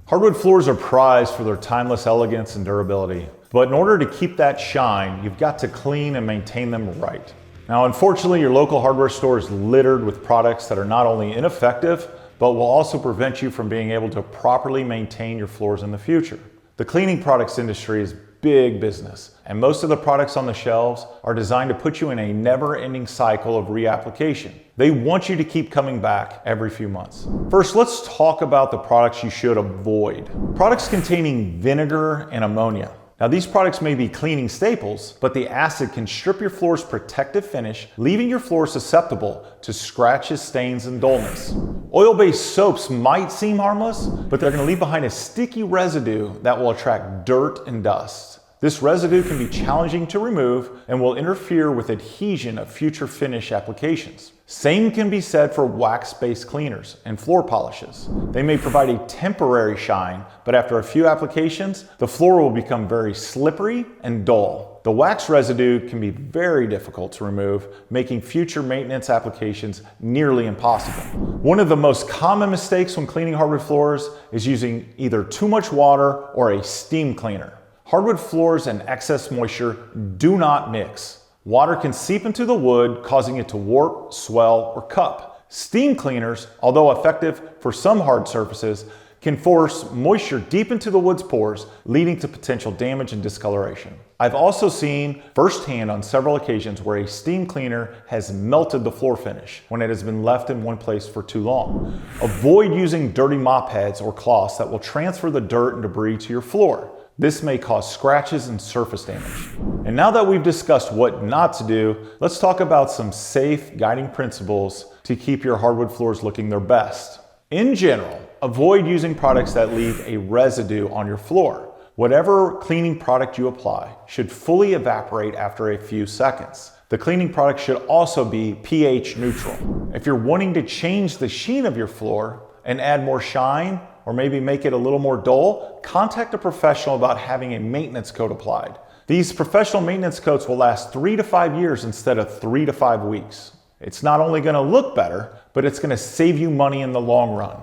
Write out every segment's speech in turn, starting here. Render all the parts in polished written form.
Hardwood floors are prized for their timeless elegance and durability, but in order to keep that shine, you've got to clean and maintain them right. Now, unfortunately, your local hardware store is littered with products that are not only ineffective, but will also prevent you from being able to properly maintain your floors in the future. The cleaning products industry is big business, and most of the products on the shelves are designed to put you in a never-ending cycle of reapplication. They want you to keep coming back every few months. First, let's talk about the products you should avoid. Products containing vinegar and ammonia. Now, these products may be cleaning staples, but the acid can strip your floor's protective finish, leaving your floor susceptible to scratches, stains, and dullness. Oil-based soaps might seem harmless, but they're going to leave behind a sticky residue that will attract dirt and dust. This residue can be challenging to remove and will interfere with adhesion of future finish applications. Same can be said for wax-based cleaners and floor polishes. They may provide a temporary shine, but after a few applications, the floor will become very slippery and dull. The wax residue can be very difficult to remove, making future maintenance applications nearly impossible. One of the most common mistakes when cleaning hardwood floors is using either too much water or a steam cleaner. Hardwood floors and excess moisture do not mix. Water can seep into the wood, causing it to warp, swell, or cup. Steam cleaners, although effective for some hard surfaces, can force moisture deep into the wood's pores, leading to potential damage and discoloration. I've also seen firsthand on several occasions where a steam cleaner has melted the floor finish when it has been left in one place for too long. Avoid using dirty mop heads or cloths that will transfer the dirt and debris to your floor. This may cause scratches and surface damage. And now that we've discussed what not to do, let's talk about some safe guiding principles to keep your hardwood floors looking their best. In general, avoid using products that leave a residue on your floor. Whatever cleaning product you apply should fully evaporate after a few seconds. The cleaning product should also be pH neutral. If you're wanting to change the sheen of your floor and add more shine, or maybe make it a little more dull, contact a professional about having a maintenance coat applied. These professional maintenance coats will last 3 to 5 years instead of 3 to 5 weeks. It's not only gonna look better, but it's gonna save you money in the long run.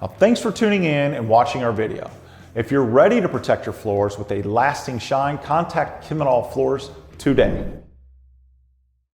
Now, thanks for tuning in and watching our video. If you're ready to protect your floors with a lasting shine, contact Kimminau Floors today.